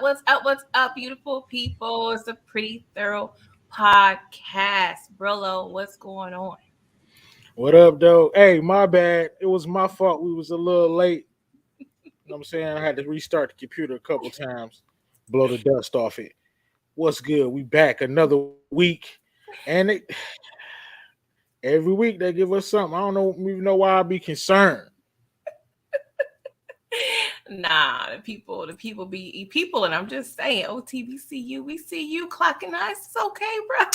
What's up? What's up, beautiful people? It's a pretty thorough podcast. Brillo, what's going on? What up, though? Hey, my bad. It was my fault. We was a little late. You know what I'm saying? I had to restart the computer a couple times, blow the dust off it. What's good? We back another week. And every week they give us something. I don't know even know why I be concerned. Nah, the people be people, and I'm just saying, OTBCU, we see you clocking us. It's okay, bro.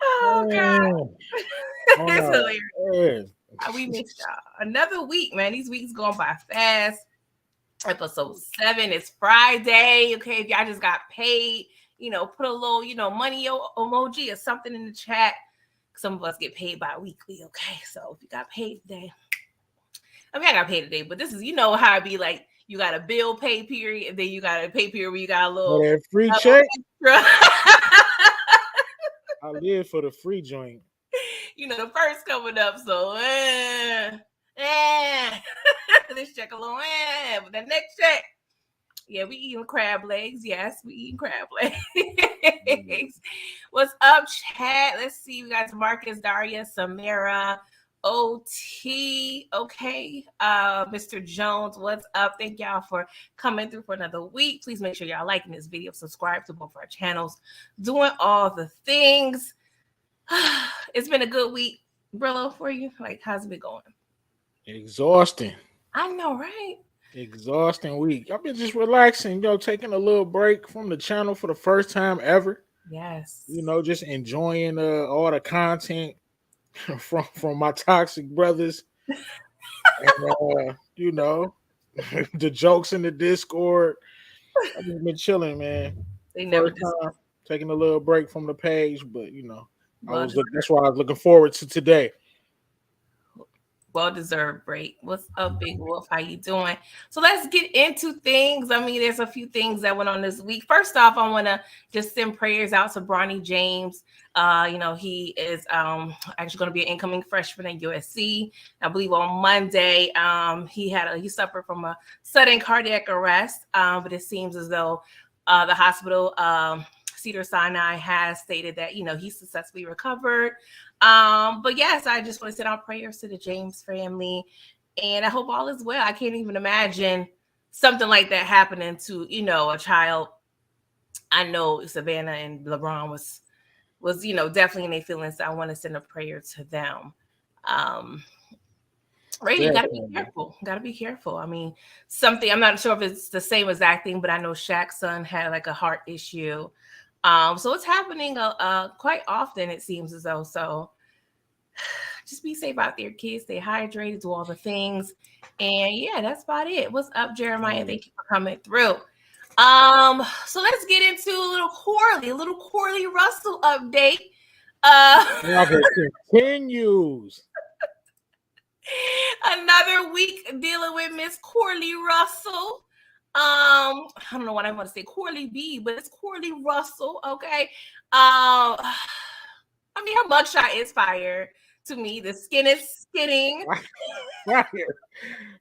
Oh God, Man. Oh it's no. hilarious. Man. We missed y'all. Another week, man. These weeks going by fast. Episode 7 is Friday. Okay, if y'all just got paid, put a little, money emoji or something in the chat. Some of us get paid bi-weekly. Okay, so if you got paid today, I got paid today, but this is, how it be like. You got a bill pay period, and then you got a pay period where you got a For little, that free a check, little extra. I live for the free joint. The first coming up, so this check a little, but that next check, yeah, we eating crab legs. Yes, we eating crab legs. What's up, chat? Let's see. We got Marcus, Daria, Samara, OT. Okay. Mr. Jones, what's up? Thank y'all for coming through for another week. Please make sure y'all liking this video, subscribe to both our channels, doing all the things. It's been a good week, Brillo, for you. Like, how's it been going? Exhausting. I know, right? Exhausting week. I've been just relaxing, taking a little break from the channel for the first time ever. Yes. Just enjoying all the content from my toxic brothers. And the jokes in the Discord. I've just been chilling, man. They never First time taking a little break from the page, but that's why I was looking forward to today. Well-deserved break. What's up, Big Wolf? How you doing? So let's get into things. I mean, there's a few things that went on this week. First off, I want to just send prayers out to Bronny James. He is actually going to be an incoming freshman at USC. I believe on Monday, he suffered from a sudden cardiac arrest, but it seems as though the hospital, Cedars-Sinai, has stated that he successfully recovered. But yes, I just want to send out prayers to the James family, and I hope all is well. I can't even imagine something like that happening to a child. I know Savannah and LeBron was definitely in their feelings. So I want to send a prayer to them. Right, you gotta be careful. Gotta be careful. I mean, I'm not sure if it's the same exact thing, but I know Shaq's son had like a heart issue. So it's happening quite often, it seems as though. So just be safe out there, kids. Stay hydrated, do all the things. And yeah, that's about it. What's up, Jeremiah? Thank you for coming through. So let's get into a little Corley Russell update. Continues. Another week dealing with Miss Corley Russell. I don't know what I want to say, Corley B, but it's Corley Russell. Okay. I mean, her mugshot is fire to me. The skin is skinning. Fire.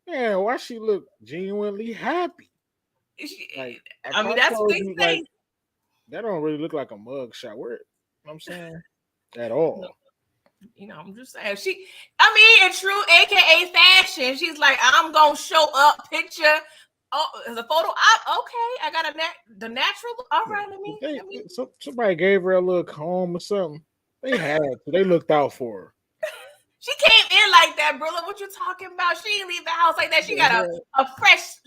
Man, why she look genuinely happy? I mean, that's what they say. Like, that don't really look like a mugshot. Where, I'm saying, at all. I'm just saying in true AKA fashion, she's like, I'm gonna show up picture. Oh, there's a photo op. Okay, I got the natural. All right, somebody gave her a little comb or something. They had to. They looked out for her. She came in like that, Brilla. What you talking about? She didn't leave the house like that. She got a fresh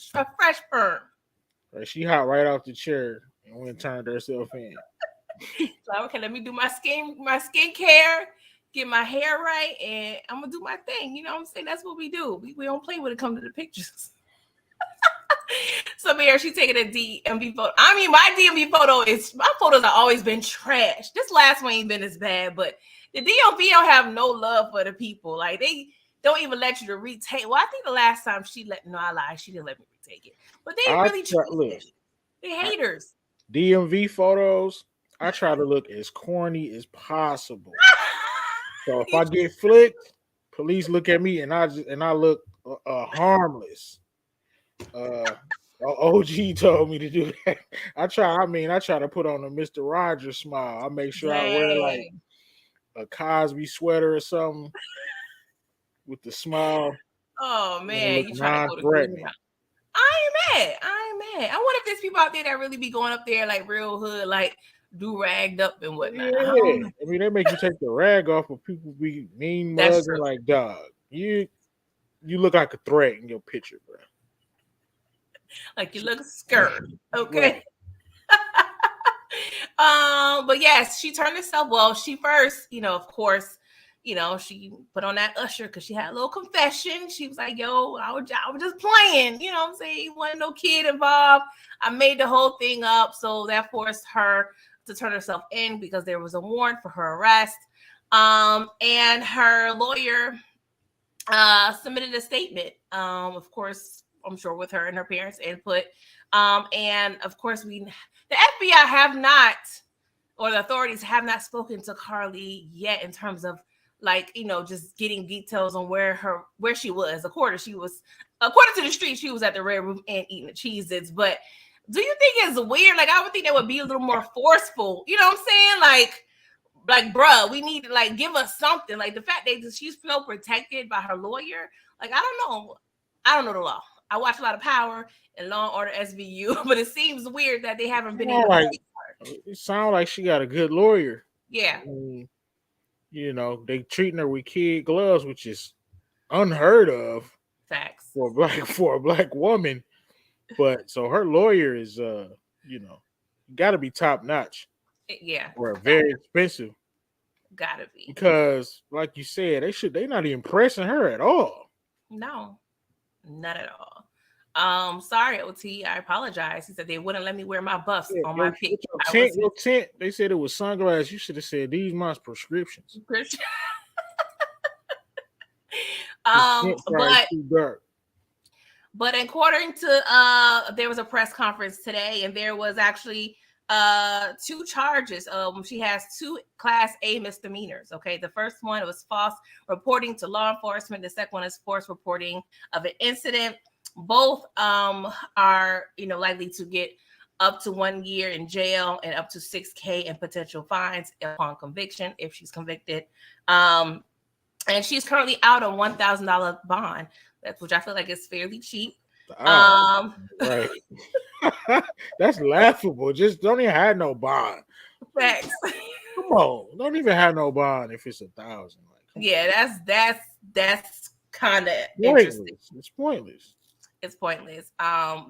perm. She hopped right off the chair and went and turned herself in. So, okay, let me do my skincare, get my hair right, and I'm gonna do my thing. You know what I'm saying? That's what we do. We don't play when it comes to the pictures. So here she's taking a DMV photo. I mean, my photos have always been trash. This last one ain't been as bad, but the DMV don't have no love for the people. Like, they don't even let you to retake. Well, I think the last time she didn't let me retake it. But they really they haters. DMV photos, I try to look as corny as possible. So if I get flicked, police look at me and I look harmless. OG told me to do that. I try to put on a Mr. Rogers smile. I make sure I wear like Dang. a Cosby sweater or something with the smile. Oh And it man, look you trying to go to good non-threatening. route. I ain't mad. I ain't mad. I wonder if there's people out there that really be going up there like real hood, like do ragged up and whatnot. I don't Yeah. know. I mean, they make you take the rag off, but people be mean That's mugging true. like dog. You look like a threat in your picture, bro. Like you look scared. Okay. Right. But yes, she turned herself. Well, she first, of course, she put on that Usher because she had a little confession. She was like, "Yo, I was just playing. You know what I'm saying? Wasn't no kid involved. I made the whole thing up." So that forced her to turn herself in because there was a warrant for her arrest. And her lawyer submitted a statement. Of course, I'm sure with her and her parents' input. And of course, the FBI have not, or the authorities have not spoken to Carly yet in terms of just getting details on where she was. According to the street, she was at the Red Room and eating the Cheez-Its. But do you think it's weird? Like, I would think that would be a little more forceful. You know what I'm saying? Like, bruh, we need to give us something. Like the fact that she's so protected by her lawyer. Like, I don't know the law. I watch a lot of Power and Law and Order SVU, but it seems weird that they haven't been able to keep her. It sounds like she got a good lawyer. Yeah. I mean, they treating her with kid gloves, which is unheard of. Facts. For a black woman. But so her lawyer is gotta be top notch. Yeah. Or very expensive. Gotta be. Because, like you said, they not even pressing her at all. No, not at all. Sorry, OT. I apologize. He said they wouldn't let me wear my buffs on my pic. Your tent, they said it was sunglasses. You should have said these my prescriptions. But according to there was a press conference today, and there was actually 2 charges. She has 2 class A misdemeanors. Okay, the first one was false reporting to law enforcement. The second one is false reporting of an incident. Both are likely to get up to 1 year in jail and up to $6,000 in potential fines upon conviction if she's convicted. And she's currently out on $1,000 bond. Which I feel like is fairly cheap. Right. That's laughable. Just don't even have no bond. Facts. Come on, don't even have no bond if it's 1,000. Yeah, that's kind of interesting. It's pointless. It's pointless.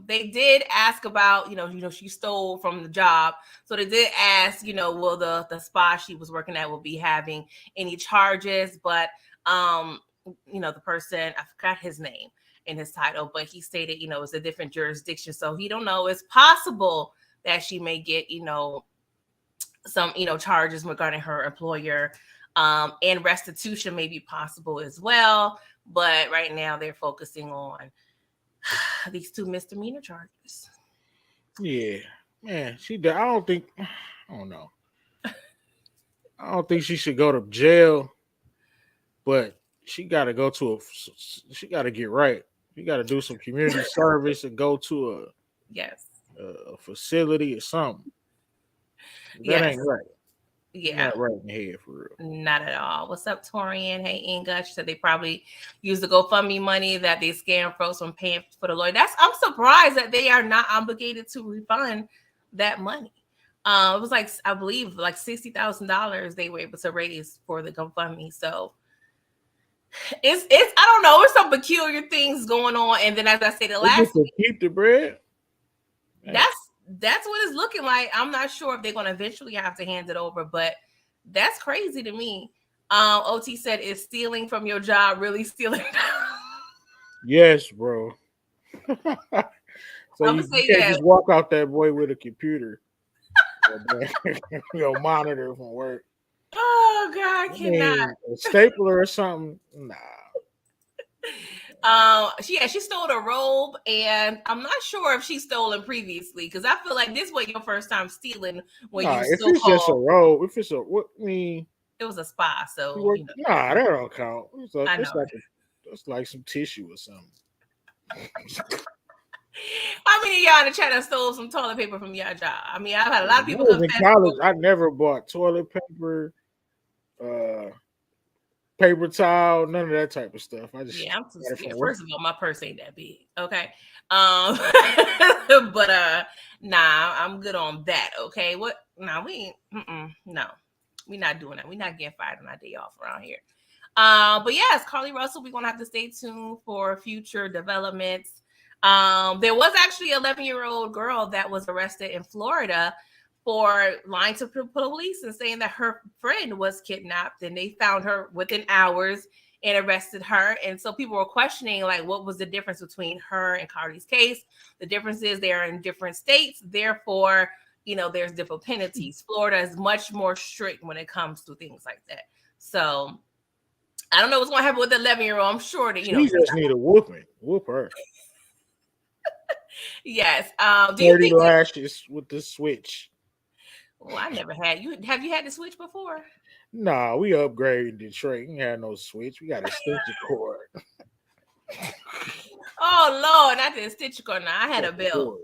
They did ask about, she stole from the job. So they did ask, will the spa she was working at will be having any charges, but the person, I forgot his name in his title, but he stated, it's a different jurisdiction. So he don't know. It's possible that she may get, some, charges regarding her employer, and restitution may be possible as well. But right now they're focusing on these 2 misdemeanor charges. Yeah, man, I don't know. I don't think she should go to jail, but she got to she got to get right. You got to do some community service and go to a facility or something. That ain't right. Yeah. Not right in the head for real. Not at all. What's up, Torian? Hey, Inga. She said they probably use the GoFundMe money that they scam folks from paying for the lawyer. I'm surprised that they are not obligated to refund that money. It was I believe $60,000 they were able to raise for the GoFundMe. So it's I don't know. There's some peculiar things going on. And then as I say, the last week, keep the bread. That's what it's looking like. I'm not sure if they're going to eventually have to hand it over, but that's crazy to me. OT said, is stealing from your job really stealing? Yes, bro. So you can't just walk out that boy with a computer, monitor from work. Oh God, I cannot. A stapler or something? Nah. She stole a robe, and I'm not sure if she's stolen previously because I feel like this was your first time stealing when you if it's just a robe, if it's it was a spa, so that don't count. It's like some tissue or something. How many of y'all in the chat have stole some toilet paper from your job? I mean, I've had a lot of When I people was in confess. college, I never bought toilet paper, paper towel, none of that type of stuff. I just Yeah, I'm too got it scared. from work. First of all, my purse ain't that big. Okay. But nah, I'm good on that. Okay. What? Nah, we ain't. No, we not doing that. We not getting fired on our day off around here. But yes, Carly Russell, we're gonna have to stay tuned for future developments. There was actually an 11-year-old girl that was arrested in Florida for lying to police and saying that her friend was kidnapped, and they found her within hours and arrested her. And so people were questioning, like, what was the difference between her and Carly's case? The difference is they are in different states, therefore, there's different penalties. Florida is much more strict when it comes to things like that. So I don't know what's going to happen with the 11-year-old. I'm sure that, She just need a whooping. Whoop her. Yes. Do 30 you think lashes with the switch. Well, I never had you. Have you had the switch before? Nah, we upgraded in Detroit. We had no switch. We got a extension cord. Oh Lord, not the extension cord. Now I had a belt.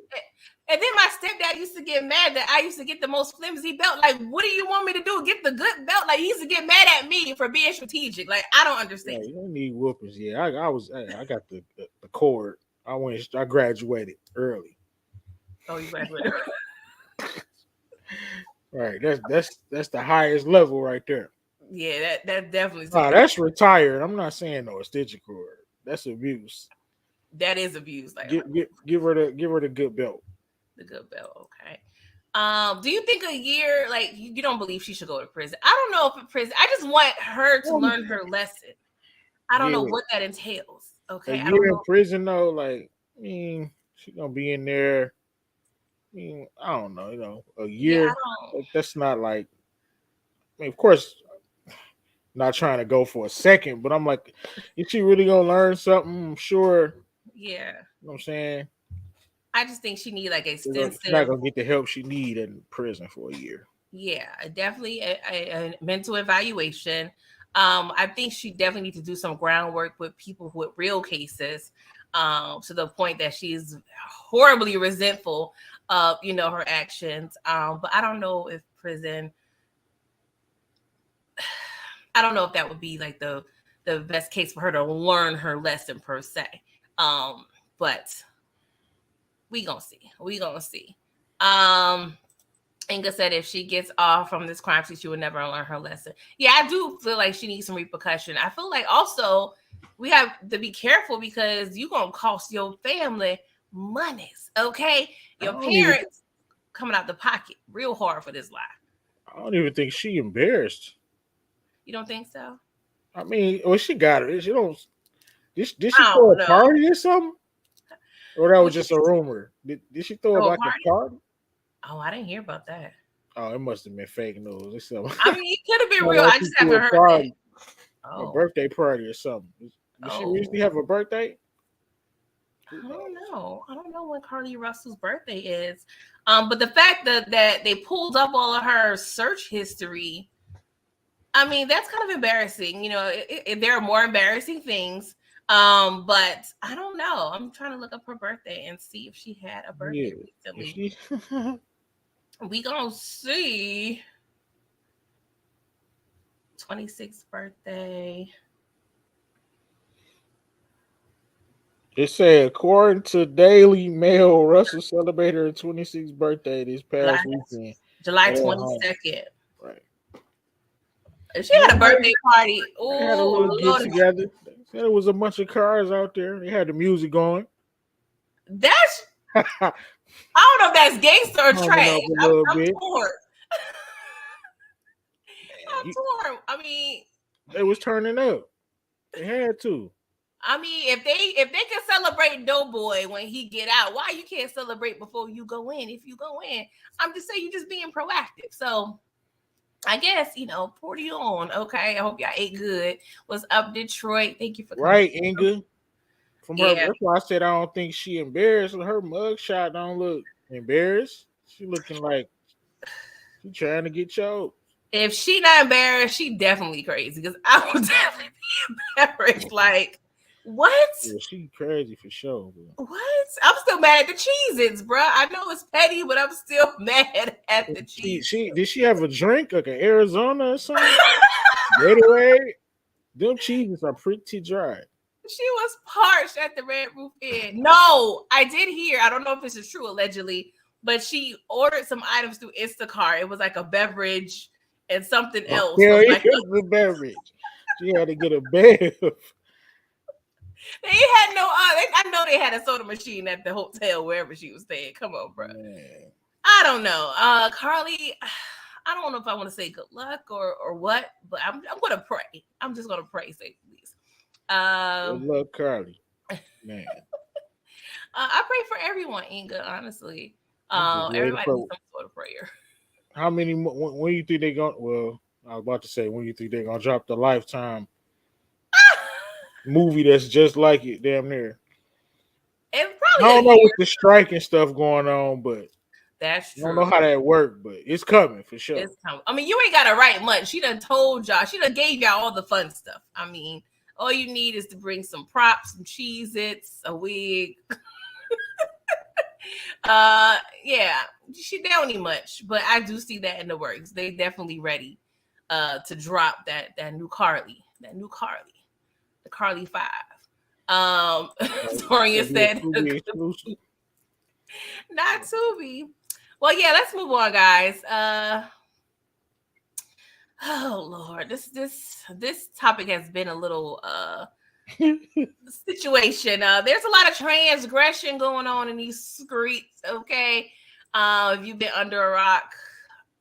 And then my stepdad used to get mad that I used to get the most flimsy belt. Like, what do you want me to do? Get the good belt? Like, he used to get mad at me for being strategic. Like, I don't understand. Yeah, you don't need whoopers. Yeah, I got the cord. I graduated early. Oh, you graduated. Right. That's the highest level right there. Yeah, that definitely. That's retired. I'm not saying no extension cord. That's abuse. That is abuse. Like, give her the good belt. The good belt. Okay. Do you think a year, like, you don't believe she should go to prison? I don't know if prison. I just want her to learn her lesson. I don't know what that entails. Okay. A year in prison though, like, I mean, she's gonna be in there. I mean, I don't know, a year. Yeah, that's not like. I mean, of course, not trying to go for a second, but I'm like, is she really gonna learn something? I'm sure. Yeah. You know what I'm saying? I just think she need like extensive. She's not gonna get the help she need in prison for a year. Yeah, definitely a mental evaluation. I think she definitely needs to do some groundwork with people with real cases, to the point that she's horribly resentful of her actions. But I don't know if prison. I don't know if that would be like the best case for her to learn her lesson per se. But we gonna see. Inga said if she gets off from this crime, she would never learn her lesson. Yeah, I do feel like she needs some repercussion. I feel like also we have to be careful because you're gonna cost your family monies. Okay, your parents coming out the pocket real hard for this lie. I don't even think she embarrassed. You don't think so? I mean, well, she got it. She don't. Did she throw a party or something? Or that was just a rumor? Did she throw like a party? Oh, I didn't hear about that. Oh, it must have been fake news. I mean, it could have been real. I just haven't heard it. A birthday party or something. Does she usually have a birthday? I don't know. I don't know when Carly Russell's birthday is. But the fact that they pulled up all of her search history, I mean, that's kind of embarrassing. There are more embarrassing things. But I don't know. I'm trying to look up her birthday and see if she had a birthday recently. We gonna see. 26th birthday. It said, according to Daily Mail, Russell celebrated her 26th birthday this past weekend. July 22nd. Right. She had a birthday party. They had a little get together. There was a bunch of cars out there. They had the music going. That's I don't know if that's gangster or trash. I'm torn. I'm torn. I mean, they was turning up. They had to. I mean, if they can celebrate Doughboy when he get out, why you can't celebrate before you go in? If you go in, I'm just saying you're just being proactive. So I guess, party on. Okay. I hope y'all ate good. What's up, Detroit? Thank you for coming. Right, Inga. From her, that's why I said I don't think she embarrassed. Her mugshot don't look embarrassed. She looking like she trying to get choked. If she not embarrassed, she definitely crazy because I would definitely be embarrassed. Like, What? Yeah, she crazy for sure. Bro. What? I'm still mad at the Cheez-Its, bro. I know it's petty, but I'm still mad at the She Cheez-Its. did she have a drink like an Arizona or something? Gatorade? Them cheeses are pretty dry. She was parched at the Red Roof Inn. No, I did hear. I don't know if this is true, allegedly, but she ordered some items through Instacart. It was like a beverage and something else. Yeah, So it like was a beverage. She had to get a bath. they had no. I know they had a soda machine at the hotel wherever she was staying. Come on, bro. Man. I don't know. Carly, I don't know if I want to say good luck or what, but I'm gonna pray. I'm just gonna pray, say please. Good luck, Carly. Man. I pray for everyone, Inga. Honestly, I'm just waiting everybody for needs some sort of prayer. how many when you think they going well, I was about to say when you think they're gonna drop the Lifetime movie that's just like it, damn near. It's I probably don't a know year. with the strike and stuff going on, but That's I don't know true. how that worked, but it's coming for sure. It's coming. I mean, you ain't gotta write much. She done told y'all. She done gave y'all all the fun stuff. I mean, all you need is to bring some props, some Cheez-Its, a wig. Yeah, she don't need much, but I do see that in the works. They definitely ready to drop that new Carly, the Carly 5. Toria Gonna be a said, Tubi exclusive. not Tubi. Well, yeah, let's move on, guys. Oh Lord, this topic has been a little situation. There's a lot of transgression going on in these streets. Okay, if you've been under a rock,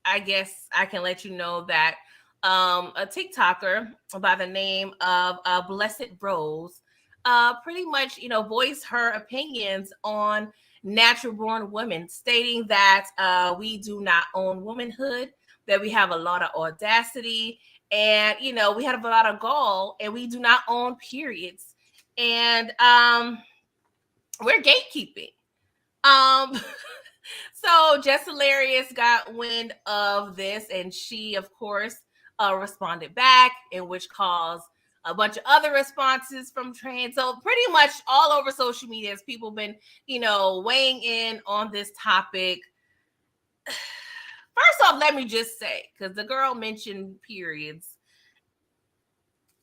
I guess I can let you know that a TikToker by the name of Blessed Rose, pretty much voiced her opinions on natural born women, stating that we do not own womanhood, that we have a lot of audacity, and we have a lot of gall, and we do not own periods, and we're gatekeeping. Um, so Jess Hilarious got wind of this, and she, of course, responded back, in which caused a bunch of other responses from trans. So pretty much all over social media, as people been, weighing in on this topic. First off, let me just say, because the girl mentioned periods.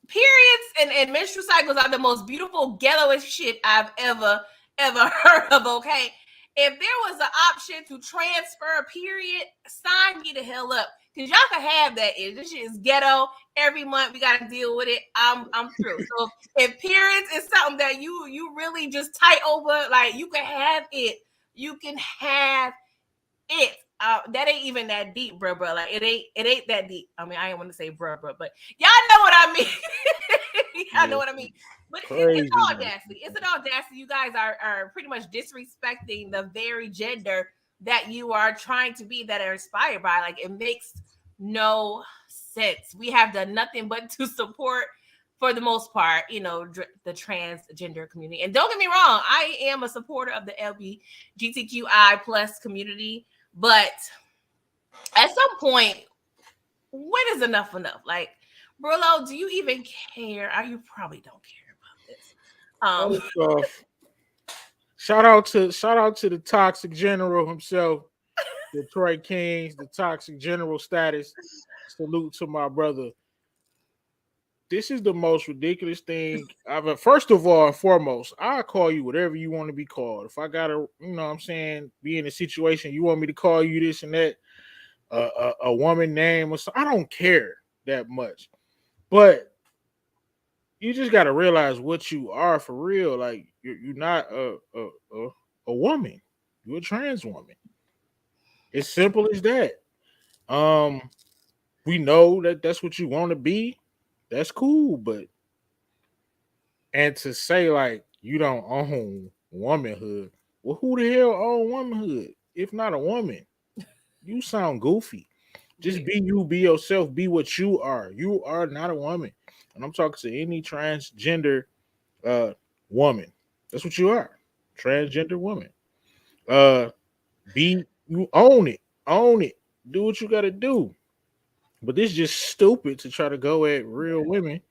Periods and menstrual cycles are the most beautiful, ghettoest shit I've ever heard of. Okay, if there was an option to transfer a period, sign me the hell up, because y'all can have that. This shit is ghetto. Every month we got to deal with it. I'm through. So if periods is something that you really just tight over, like, you can have it. You can have it. That ain't even that deep, bro. Like, it ain't that deep. I mean, I ain't want to say bro, but y'all know what I mean. Y'all know what I mean. But it's audacity. It's an audacity. You guys are pretty much disrespecting the very gender that you are trying to be, that are inspired by. Like, it makes no sense. We have done nothing but to support, for the most part, the transgender community. And don't get me wrong, I am a supporter of the LGBTQI plus community. But at some point, when is enough enough? Like, Brillo, do you even care? You probably don't care about this. Shout out to the Toxic General himself, Detroit Kings, the Toxic General status. Salute to my brother. This is the most ridiculous thing I've ever. First of all and foremost, I'll call you whatever you want to be called. If I gotta, be in a situation you want me to call you this and that, a woman name or something, I don't care that much. But you just gotta realize what you are for real. Like, you're not a woman. You're a trans woman. It's simple as that. We know that that's what you want to be. That's cool, and to say like you don't own womanhood, well, who the hell own womanhood if not a woman? You sound goofy. Just be you, be yourself, be what you are. You are not a woman, and I'm talking to any transgender woman. That's what you are, transgender woman. Be you, own it, do what you got to do. But this is just stupid to try to go at real women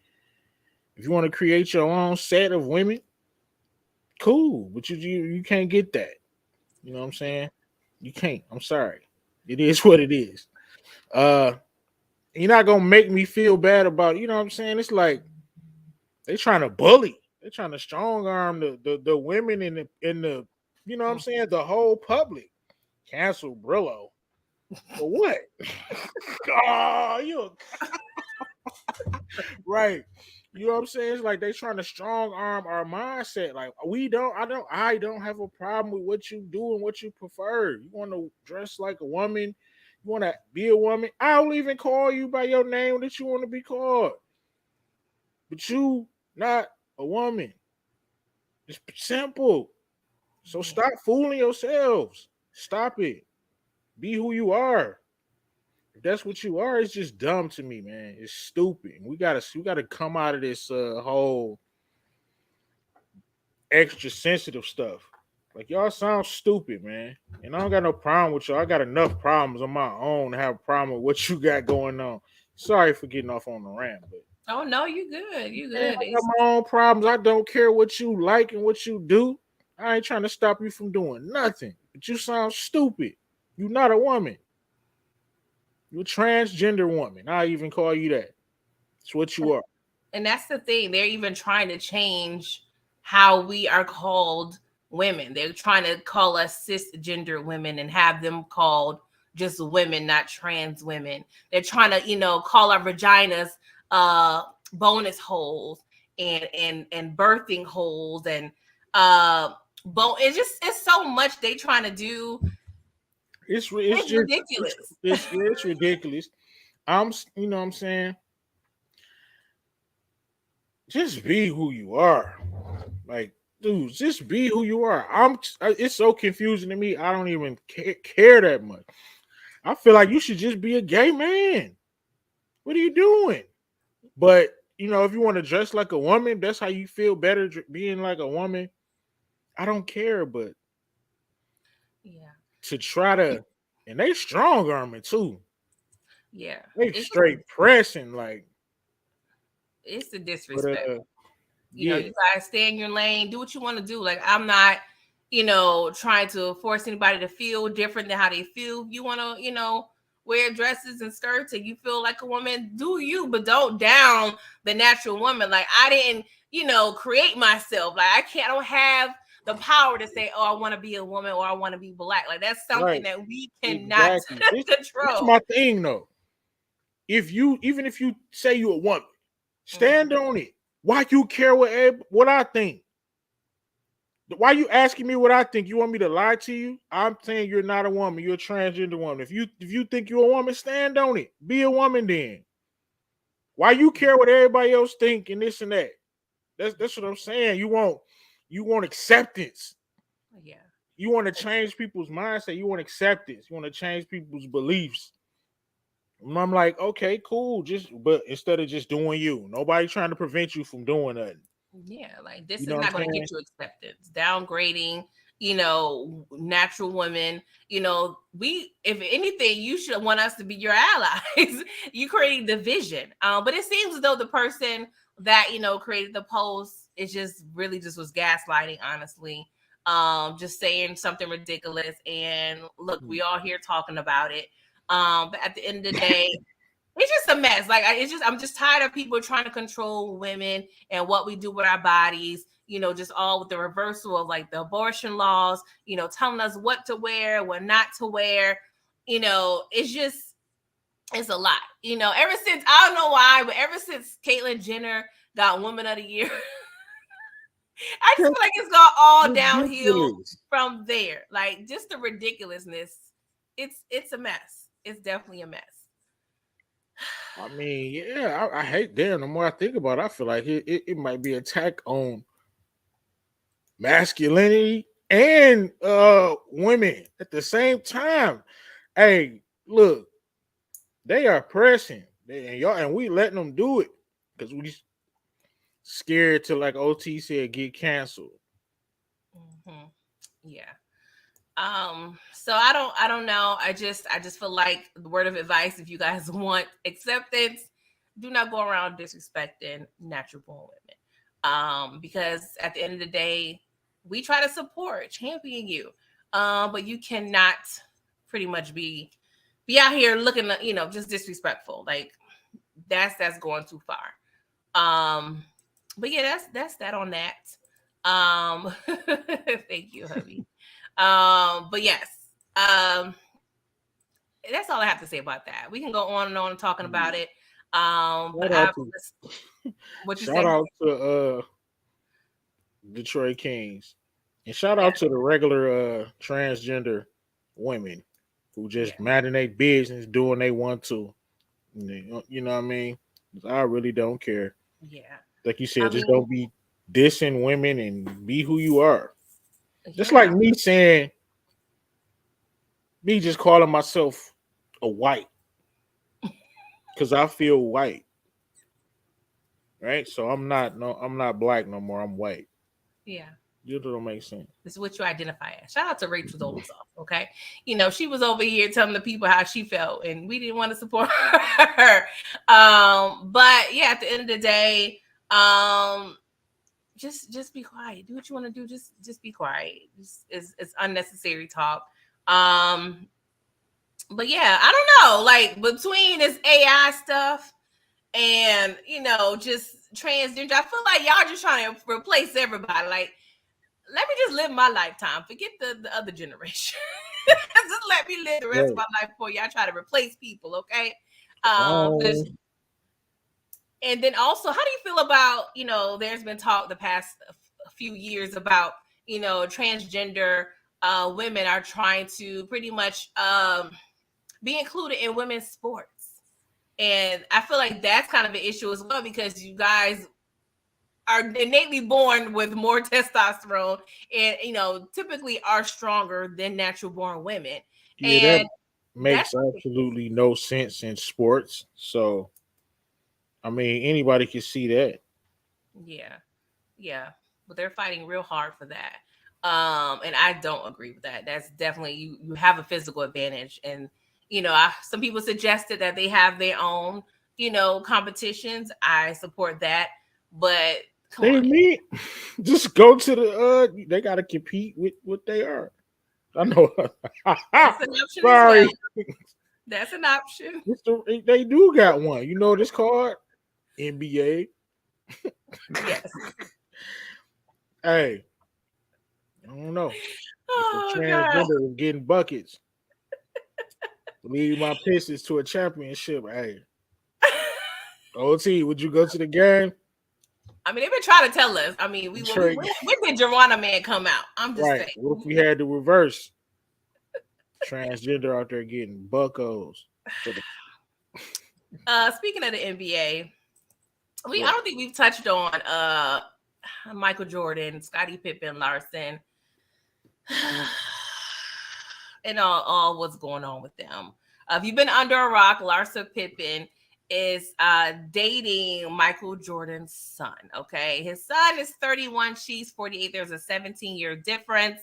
If you want to create your own set of women, cool. But you can't get that. You know what I'm saying? You can't. I'm sorry. It is what it is. Uh, you're not gonna make me feel bad about it. You know what I'm saying? It's like they trying to bully. They're trying to strong arm the women in the you know what I'm saying, the whole public. Cancel Brillo. For what? Oh, you right. You know what I'm saying? It's like they trying to strong arm our mindset. Like I don't have a problem with what you do and what you prefer. You want to dress like a woman, you want to be a woman. I'll even call you by your name that you want to be called. But you not a woman. It's simple. So stop fooling yourselves. Stop it. Be who you are. If that's what you are, it's just dumb to me, man. It's stupid. We gotta come out of this whole extra sensitive stuff. Like y'all sound stupid, man. And I don't got no problem with y'all. I got enough problems on my own to have a problem with what you got going on. Sorry for getting off on the rant, but oh no, you good. You man, good. I got my own problems. I don't care what you like and what you do. I ain't trying to stop you from doing nothing. But you sound stupid. You're not a woman. You're a transgender woman. I even call you that. It's what you are. And that's the thing. They're even trying to change how we are called women. They're trying to call us cisgender women and have them called just women, not trans women. They're trying to, call our vaginas bonus holes and birthing holes and it's so much they trying to do. It's ridiculous. It's ridiculous. You know what I'm saying? Just be who you are. Like, dude, just be who you are. It's so confusing to me. I don't even care that much. I feel like you should just be a gay man. What are you doing? But, if you want to dress like a woman, that's how you feel better being like a woman. I don't care, but yeah, to try to, and they strong arming too. Yeah, they straight pressing like it's the disrespect. But, you guys stay in your lane, do what you want to do. Like I'm not, trying to force anybody to feel different than how they feel. You want to, wear dresses and skirts and you feel like a woman, do you, but don't down the natural woman. Like I didn't, create myself. Like I don't have the power to say, oh, I want to be a woman or I want to be black. Like that's something that we cannot control. That's my thing though. Even if you say you're a woman, stand on it. Why you care what I think? Why you asking me what I think? You want me to lie to you? I'm saying you're not a woman. You're a transgender woman. If you think you're a woman, stand on it. Be a woman then. Why you care what everybody else think and this and that? That's what I'm saying. You want acceptance. Yeah. You want to change people's mindset. You want acceptance. You want to change people's beliefs. And I'm like, okay, cool. But instead of just doing you, nobody trying to prevent you from doing nothing. Yeah, like this is not going to get you acceptance. Downgrading, natural women. If anything, you should want us to be your allies. You creating division. But it seems as though the person that created the post is just was gaslighting, honestly. Just saying something ridiculous. And look, we all here talking about it. But at the end of the day, it's just a mess. Like I'm just tired of people trying to control women and what we do with our bodies. Just all with the reversal of like the abortion laws. Telling us what to wear, what not to wear. It's a lot. Ever since I don't know why, but ever since Caitlyn Jenner got Woman of the Year, I just feel like it's gone all downhill from there. Like just the ridiculousness. It's a mess. It's definitely a mess. I mean, yeah, I hate that. The more I think about it, I feel like it might be an attack on masculinity and women at the same time. Hey, look, they are pressing, and we letting them do it because we scared to, like OT said, get canceled. Mm-hmm. Yeah. So I don't know. I just feel like the word of advice, if you guys want acceptance, do not go around disrespecting natural born women. Because at the end of the day, we try to support, champion you, but you cannot pretty much be out here looking, just disrespectful. Like that's going too far. But yeah, that's that on that. Thank you, hubby. But yes, that's all I have to say about that. We can go on and on talking about it. But what you say? Shout out to Detroit Kings, and shout out to the regular transgender women who just minding their business, doing they want to. You know what I mean? I really don't care. Yeah, like you said, just don't be dissing women and be who you are. Just like me saying, me just calling myself a white because I feel white, right? So I'm not black no more. I'm white. Yeah. You don't make sense. This is what you identify as. Shout out to Rachel Dolezal, okay? She was over here telling the people how she felt, and we didn't want to support her. But yeah, at the end of the day, just be quiet. Do what you want to do. Just be quiet. It's unnecessary talk. But yeah, I don't know. Like between this AI stuff and just transgender, I feel like y'all just trying to replace everybody. Like, let me just live my lifetime. Forget the other generation. Just let me live the rest of my life before y'all try to replace people, okay? And then also, how do you feel about, there's been talk the past few years about, transgender women are trying to pretty much be included in women's sports. And I feel like that's kind of an issue as well, because you guys are innately born with more testosterone and, typically are stronger than natural born women. Yeah, and that makes absolutely no sense in sports. So, I mean, anybody can see that. Yeah. But they're fighting real hard for that. And I don't agree with that. That's definitely, you have a physical advantage. And, some people suggested that they have their own, competitions. I support that. But just go to the they gotta compete with what they are. I know. That's an option. Sorry. Well. That's an option. They do got one. You know this card? NBA. Yes. Hey. I don't know. If the transgender is getting buckets. Lead my Pistons to a championship. Hey. OT, would you go to the game? I mean, they've been trying to tell us. I mean, when did Joanna Man come out? I'm just saying. What if we had the reverse? Transgender out there getting buckos. Speaking of the NBA, I don't think we've touched on Michael Jordan, Scottie Pippen, Larson, and all what's going on with them. If you've been under a rock, Larsa Pippen is dating Michael Jordan's son. Okay, his son is 31, she's 48. There's a 17-year difference.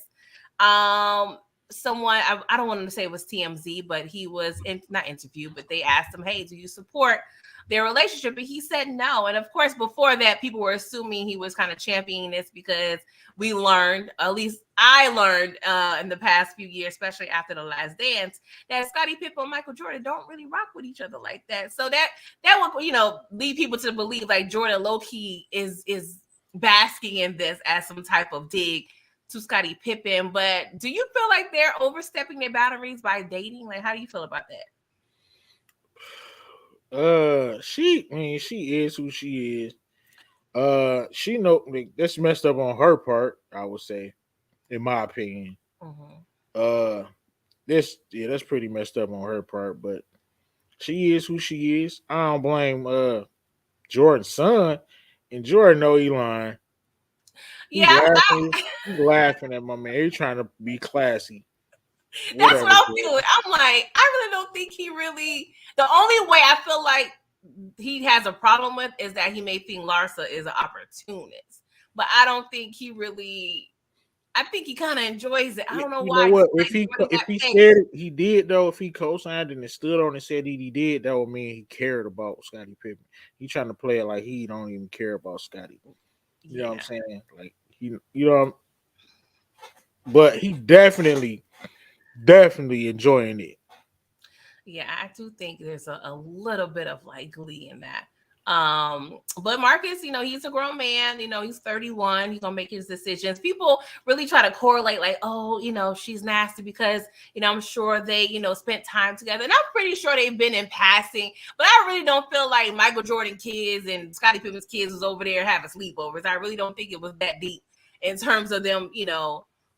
Someone, I don't want to say it was TMZ, but he was not interviewed, but they asked him, hey, do you support their relationship? And he said no. And of course, before that, people were assuming he was kind of championing this because we learned, at least I learned in the past few years, especially after The Last Dance, that Scottie Pippen and Michael Jordan don't really rock with each other like that. So that would, lead people to believe like Jordan low-key is basking in this as some type of dig to Scottie Pippen. But do you feel like they're overstepping their boundaries by dating? Like, how do you feel about that? She is who she is. She that's messed up on her part, I would say, in my opinion. Mm-hmm. That's pretty messed up on her part, but she is who she is. I don't blame Jordan's son, and Jordan know he lying. He's laughing at my man. He's trying to be classy. That's what I'm feeling. I'm like, I really don't think he really. The only way I feel like he has a problem with is that he may think Larsa is an opportunist, but I don't think he really. I think he kind of enjoys it. I don't know why. You know what? If he said he did though, if he co-signed and stood on and said he did, that would mean he cared about Scottie Pippen. He trying to play it like he don't even care about Scottie. You know what I'm Yeah. saying? Like you know, but he definitely enjoying it. Yeah, I do think there's a little bit of like glee in that. But Marcus, he's a grown man, he's 31, he's gonna make his decisions. People really try to correlate, like, oh, she's nasty because, I'm sure they, spent time together. And I'm pretty sure they've been in passing, but I really don't feel like Michael Jordan kids and Scottie Pippen's kids was over there having sleepovers. I really don't think it was that deep in terms of them,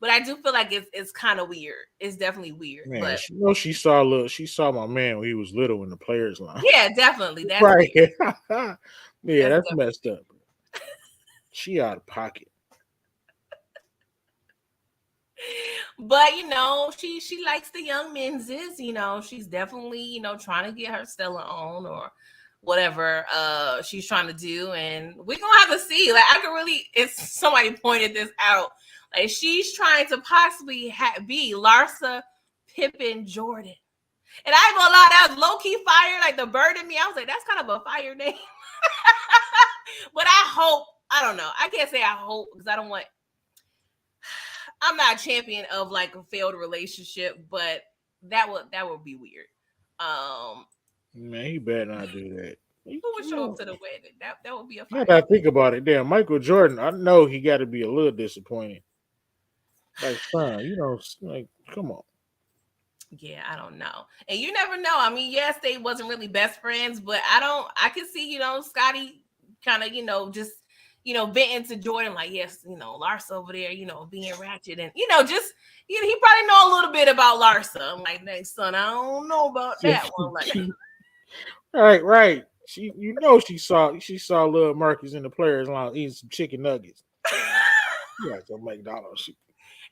but I do feel like it's kind of weird. It's definitely weird. Man, But she saw my man when he was little in the players line. yeah, definitely. That's Right. weird. Yeah, that's Definitely. messed up. She out of pocket. But she likes the young menses. She's definitely trying to get her Stella on or whatever she's trying to do, and we're gonna have to see. Like I can really, if somebody pointed this out, like she's trying to possibly be Larsa Pippen Jordan. And I ain't gonna lie, that was low key fire. Like the bird in me, I was like, that's kind of a fire name. But I don't know. I can't say I hope because I don't want. I'm not a champion of like a failed relationship, but that would be weird. Man, he better not do that. Who would show up to the wedding? That would be a fire. Now that I think about it, damn, Michael Jordan, I know he got to be a little disappointed. Like, son, like, come on. Yeah, I don't know. And you never know. I mean, yes, they wasn't really best friends, but I could see, Scottie kind of, just, venting to Jordan, like, yes, Larsa over there, being ratchet and, just, he probably know a little bit about Larsa. I'm like, next son, I don't know about that one. Like, right. She saw little Marcus in the players' lounge eating some chicken nuggets. Yeah, some McDonald's.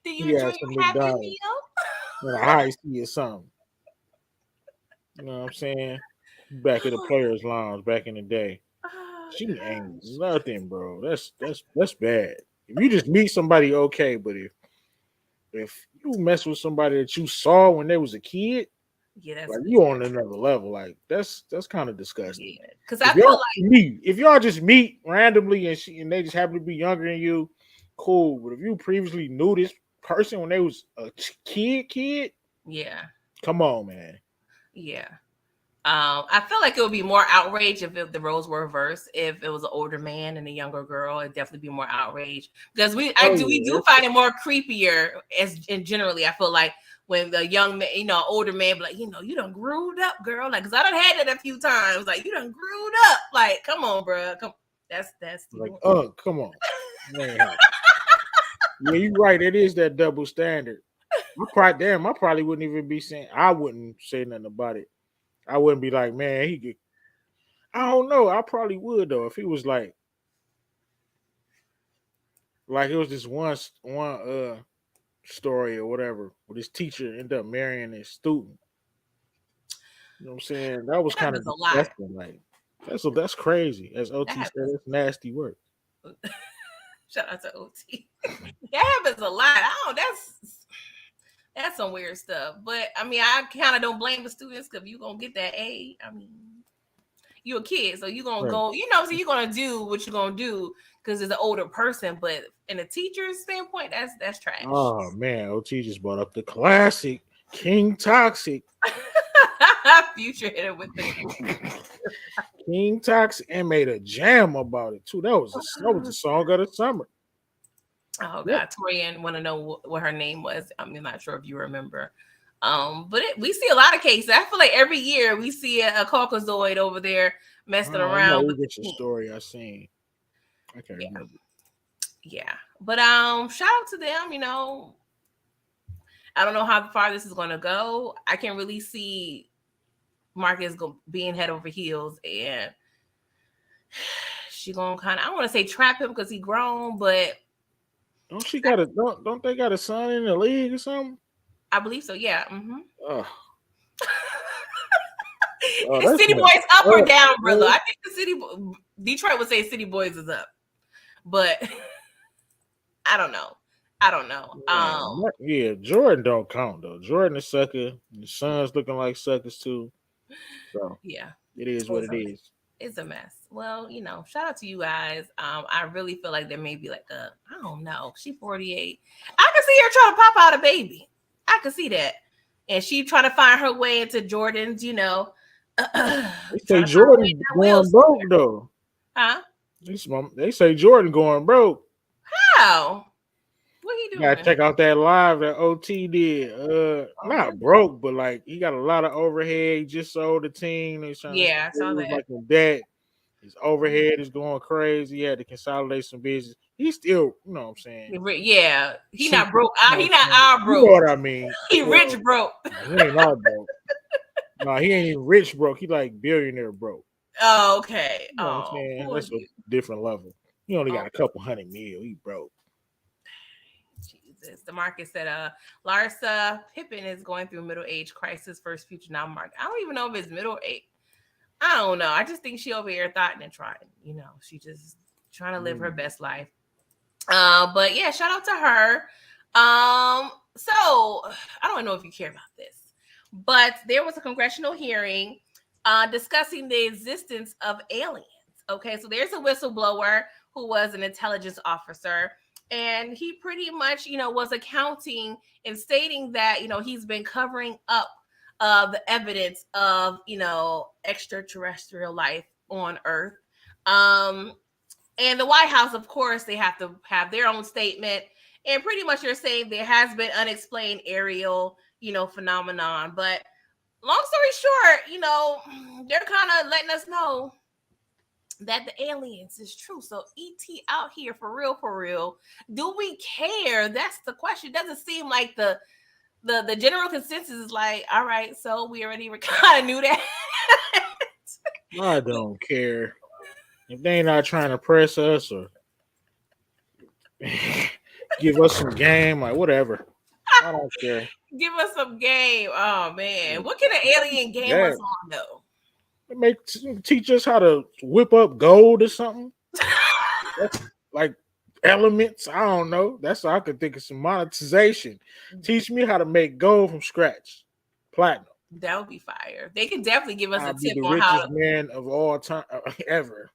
Do you enjoy your Happy Meal? And a high tea or something. You know what I'm saying? Back at the players' lounge back in the day. She ain't nothing, bro. That's bad. If you just meet somebody, okay, but if you mess with somebody that you saw when they was a kid, yeah, that's like you on another level. Like that's kind of disgusting. Yeah, because I feel like if y'all just meet randomly and they just happen to be younger than you, cool. But if you previously knew this person when they was a kid, yeah, come on, man. Yeah. I feel like it would be more outrage if the roles were reversed. If it was an older man and a younger girl, it'd definitely be more outrage because we do find it more creepier. And generally, I feel like when the young man, older man, be like, you done grewed up, girl. Like, cause I done had that a few times. Like, you done grewed up. Like, come on, bro. Come. That's like, come on. Yeah, you're right. It is that double standard. I probably wouldn't even be saying. I wouldn't say nothing about it. I wouldn't be like, man, he could. I don't know. I probably would though if he was like it was this one story or whatever where this teacher ended up marrying his student. You know what I'm saying? That was kind of disgusting. Like that's crazy. As OT said, that's nasty work. Shout out to OT. That happens a lot. That's some weird stuff. But I mean, I kind of don't blame the students because you're gonna get that A. I mean, you're a kid, so you're gonna go, so you're gonna do what you're gonna do because it's an older person. But in a teacher's standpoint, that's trash. Oh man, OT just brought up the classic King Toxic. Future hit it with the King Toxic and made a jam about it too. That was the song of the summer. Oh God, Torian want to know what her name was. I'm not sure if you remember. But we see a lot of cases. I feel like every year we see a Caucasoid over there messing around. With the story I seen. I can't remember. Yeah, but shout out to them. I don't know how far this is gonna go. I can really see Marcus being head over heels, and she gonna kind of, I don't want to say trap him because he grown, but don't they got a son in the league or something? I believe so. Yeah. Mm-hmm. Is City Boys up or down, brother? I think Detroit would say City Boys is up, but I don't know. Yeah, Jordan don't count though. Jordan is sucker. The son's looking like suckers too. So yeah, it is what it is. It's a mess. Well, shout out to you guys. I really feel like there may be like I don't know. She 48. I can see her trying to pop out a baby. I can see that. And she trying to find her way into Jordan's, They say Jordan going broke though. Huh? They say Jordan going broke. How? What he doing? You gotta check out that live that OT did. Not broke, but like he got a lot of overhead. He just sold the team. I saw that. Like in debt. His overhead is going crazy. He had to consolidate some business. He's still, you know what I'm saying? Yeah, he not broke. He not our broke. You know what I mean? He rich broke. He ain't our broke. No, he ain't even rich broke. He like billionaire broke. Oh, okay. You know what I'm saying? That's a different level. He only got a couple $100 million. He broke. Jesus. The market said Larsa Pippen is going through middle age crisis. First future now market. I don't even know if it's middle age. I don't know. I just think she over here thought and trying. She just trying to live her best life. But yeah, shout out to her. So I don't know if you care about this, but there was a congressional hearing discussing the existence of aliens. Okay, so there's a whistleblower who was an intelligence officer, and he pretty much, was accounting and stating that, he's been covering up the evidence of, extraterrestrial life on Earth. And the White House, of course, they have to have their own statement. And pretty much they're saying there has been unexplained aerial, phenomenon. But long story short, they're kind of letting us know that the aliens is true. So ET out here for real. Do we care? That's the question. It doesn't seem like the general consensus is like, all right, so we already kind of knew that. I don't care. If they ain't not trying to press us or give us some game, like whatever. I don't care. Give us some game. Oh man. What can an alien game us on though? It may teach us how to whip up gold or something. That's like elements. I don't know. That's all I could think of. Some monetization. Teach me how to make gold from scratch. Platinum. That would be fire. They can definitely give us I'll a tip be the on how richest man of all time ever.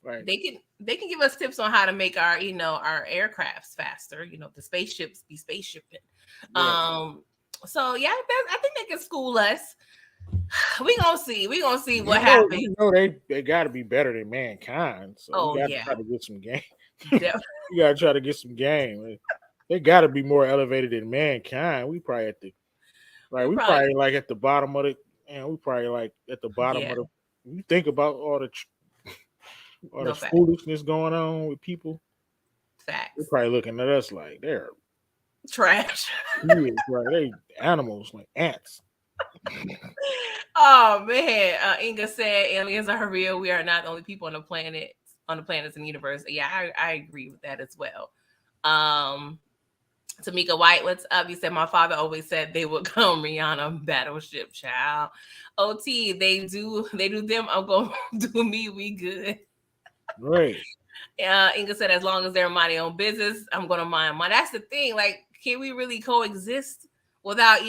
Right. They can give us tips on how to make our our aircrafts faster. The spaceships be spaceshipping. Yeah. So yeah, I think they can school us. We gonna see what happens. They got to be better than mankind. So we got to try to get some game. You got to try to get some game. They got to be more elevated than mankind. We probably at the we probably like at the bottom of it. And we probably like at the bottom of the. You think about all the foolishness going on with people. Facts. They're probably looking at us like they're trash. Right? They animals like ants. Oh man, Inga said aliens are real. We are not the only people on the planets in the universe. Yeah, I agree with that as well. Tamika White, what's up? You said my father always said they would come Rihanna battleship child. OT, they do them. I'm gonna do me. We good. Right. Inga said, as long as they're minding their own business, I'm gonna mind mine. That's the thing. Like, can we really coexist without,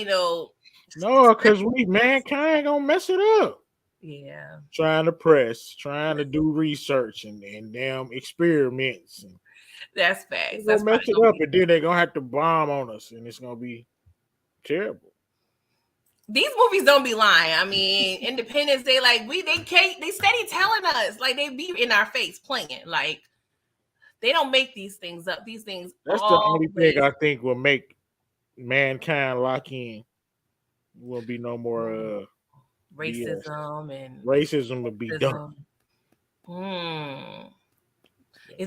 No, because mankind gonna mess it up. Yeah. Trying to do research and damn experiments. And that's facts. They're gonna mess it up, and then they're gonna have to bomb on us, and it's gonna be terrible. These movies don't be lying. I mean, Independence Day, like they steady telling us, like they be in our face playing, like they don't make these things up. These things. That's the only thing I think will make mankind lock in. Will be no more racism and racism would be done.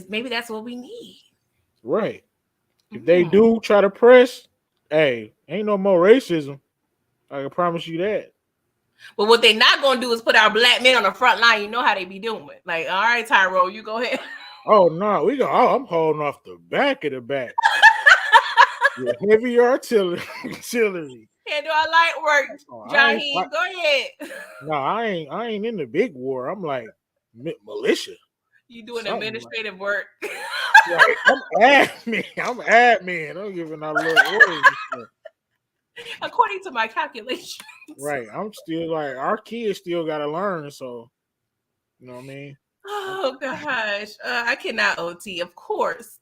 Maybe that's what we need. Right. If they do try to press, hey, ain't no more racism. I can promise you that. But what they not gonna do is put our black men on the front line. You know how they be doing. Like, all right, Tyrone, you go ahead. Oh no, I'm holding off the back of the back. Heavy artillery. Can't do our light work, Jaheem. Go ahead. No, I ain't in the big war. I'm like militia. You doing administrative work. Like, I'm admin. I'm giving out little orders. According to my calculations. Right. I'm still like, our kids still got to learn. So You know what I mean? Oh gosh, I cannot OT. Of course,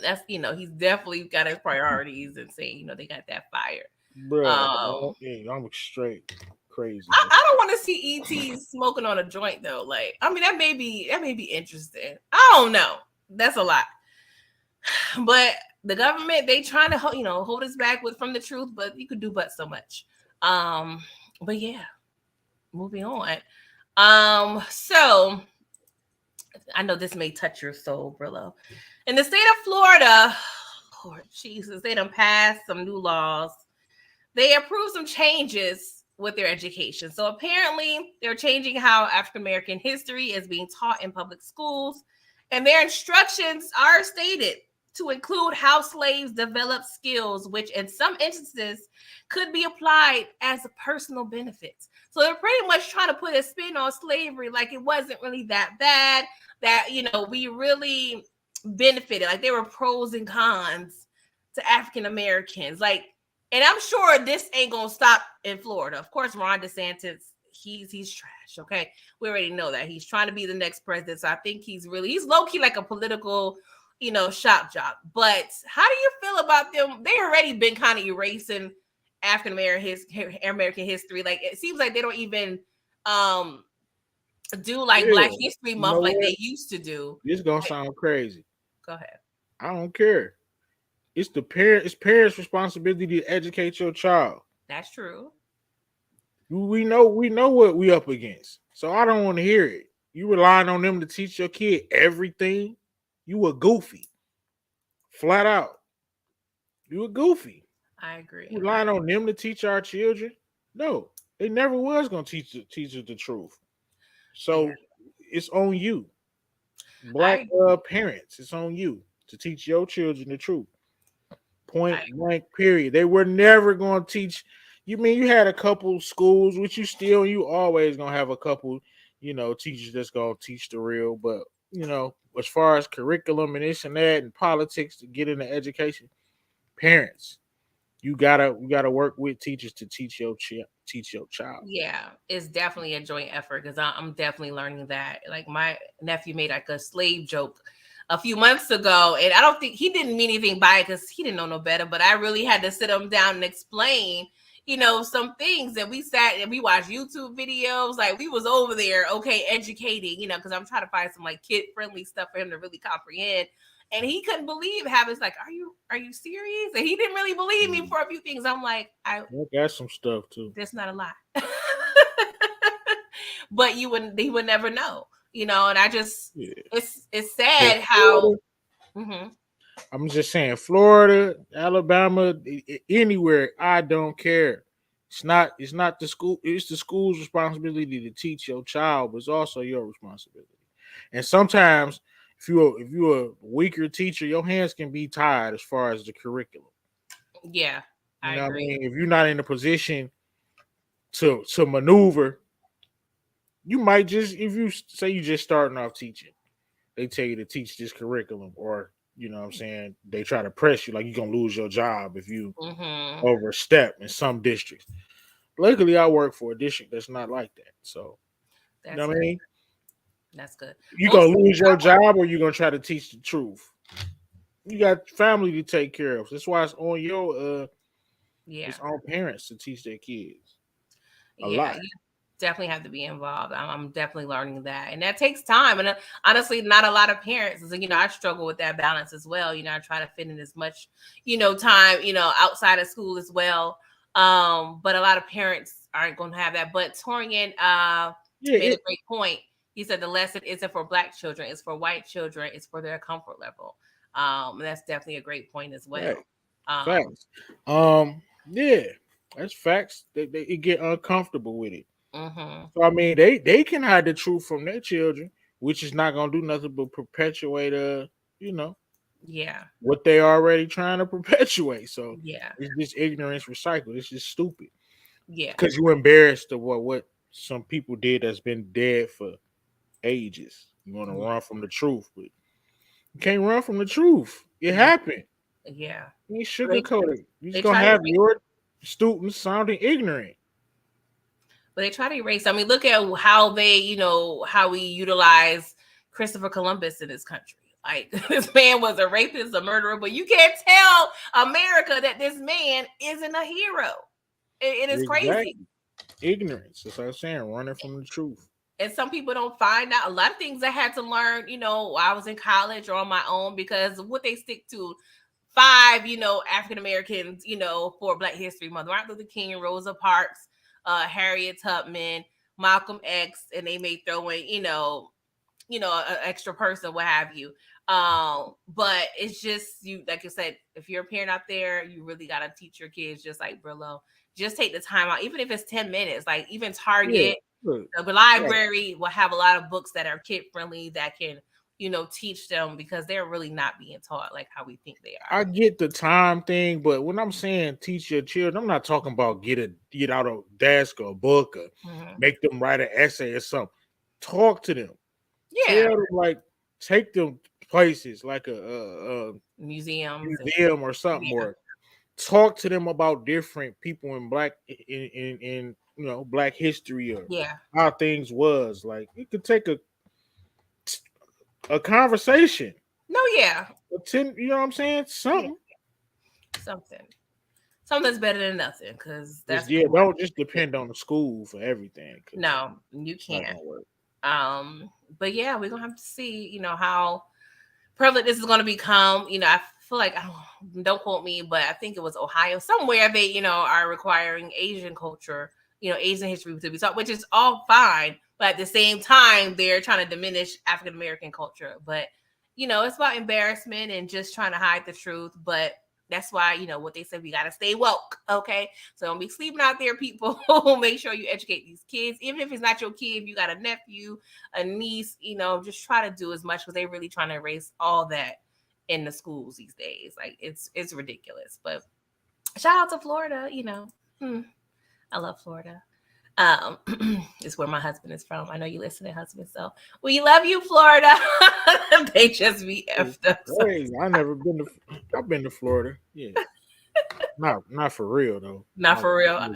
that's he's definitely got his priorities and saying they got that fire. Bruh, yeah, I'm straight crazy. I don't want to see ET smoking on a joint though. Like, I mean, that may be interesting. I don't know. That's a lot. But the government, they trying to hold us back from the truth, but you could do but so much. But yeah, moving on. So I know this may touch your soul, Brillo. In the state of Florida, Lord Jesus, they done passed some new laws. They approved some changes with their education. So apparently, they're changing how African American history is being taught in public schools, and their instructions are stated to include how slaves develop skills, which in some instances could be applied as a personal benefits. So they're pretty much trying to put a spin on slavery, like it wasn't really that bad, that we really benefited, like there were pros and cons to African Americans. Like, and I'm sure this ain't gonna stop in Florida. Of course, Ron DeSantis, he's trash. Okay, we already know that he's trying to be the next president. So I think he's low key like a political, shock jock. But how do you feel about them? They already been kind of erasing African American history. Like, it seems like they don't even do like Black History Month like they used to do. This gonna sound crazy. Go ahead. I don't care. It's parents' responsibility to educate your child. That's true. We know what we up against. So I don't want to hear it. You relying on them to teach your kid everything. You a goofy. Flat out. You a goofy. I agree. You relying on them to teach our children? No, they never was gonna teach us the truth. So it's on you. Black parents, it's on you to teach your children the truth. Point blank, period. They were never going to teach. You mean you had a couple schools, which you always going to have a couple, teachers that's going to teach the real. But, as far as curriculum and this and that and politics to get into education, parents, you gotta work with teachers to teach your child. Yeah, it's definitely a joint effort because I'm definitely learning that. Like, my nephew made like a slave joke a few months ago, and I don't think he didn't mean anything by it because he didn't know no better. But I really had to sit him down and explain, some things. And we sat and we watched YouTube videos. Like, we was over there, educating, because I'm trying to find some like kid friendly stuff for him to really comprehend. And he couldn't believe how it's like, are you serious? And he didn't really believe me for a few things. I'm like, I got some stuff too. That's not a lie. But he would never know, and I just it's sad how I'm just saying, Florida, Alabama, anywhere, I don't care. It's not the school, it's the school's responsibility to teach your child, but it's also your responsibility. And sometimes if you're a weaker teacher, your hands can be tied as far as the curriculum. Yeah, I agree. I mean? If you're not in a position to maneuver, you might just, if you say you just starting off teaching, they tell you to teach this curriculum, or they try to press you like you're gonna lose your job if you overstep in some districts. Luckily, I work for a district that's not like that. So you know what I mean? That's good. You gonna lose your job, or you gonna try to teach the truth? You got family to take care of. That's why it's on your it's on parents to teach their kids a lot. You definitely have to be involved. I'm definitely learning that, and that takes time. And honestly, not a lot of parents. I struggle with that balance as well. I try to fit in as much time outside of school as well. But a lot of parents aren't going to have that. But Torian made a great point. He said the lesson isn't for Black children; it's for white children. It's for their comfort level. That's definitely a great point as well. Right. Facts. Yeah, that's facts. They get uncomfortable with it. So I mean, they can hide the truth from their children, which is not gonna do nothing but perpetuate what they already trying to perpetuate. So it's just ignorance recycled. It's just stupid. Yeah, because you're embarrassed of what some people did that's been dead for ages. You want to run from the truth, but you can't run from the truth. It happened. Yeah, you sugarcoat it. You're just gonna have your students sounding ignorant. but they try to erase. I mean, look at how they, how we utilize Christopher Columbus in this country. Like, this man was a rapist, a murderer, but you can't tell America that this man isn't a hero. It is crazy. Ignorance. That's what I'm saying, running from the truth. And some people don't find out a lot of things I had to learn, while I was in college or on my own, because what they stick to 5, African Americans, for Black History Month: Martin Luther King, Rosa Parks, Harriet Tubman, Malcolm X, and they may throw in, an extra person, what have you. But it's just, you, like you said, if you're a parent out there, you really got to teach your kids, just like Brillo. Just take the time out, even if it's 10 minutes, like even Target, the library will have a lot of books that are kid friendly that can, teach them, because they're really not being taught like how we think they are. I get the time thing, but when I'm saying teach your children, I'm not talking about get out a desk or a book or make them write an essay or something. Talk to them. Yeah. Tell them, like, take them places like a museum or something, or talk to them about different people in Black Black history, or how things was. Like, it could take a conversation. No, yeah. 10, you know what I'm saying? Something's better than nothing, because that's don't just depend on the school for everything. No, you can't. But yeah, we're gonna have to see, how prevalent this is going to become. I feel like, don't quote me, but I think it was Ohio somewhere, they are requiring Asian culture, Asian history to be taught, which is all fine, but at the same time they're trying to diminish African American culture. But it's about embarrassment and just trying to hide the truth. But that's why, what they said, we got to stay woke. Okay. So don't be sleeping out there, people. Make sure you educate these kids. Even if it's not your kid, if you got a nephew, a niece, just try to do as much, because they're really trying to erase all that in the schools these days. Like, it's ridiculous. But shout out to Florida, I love Florida. It's where my husband is from. I know you listen to husband, so we love you, Florida. They just be effed up. Hey, I've been to Florida. Yeah. Not for real though. Not for real.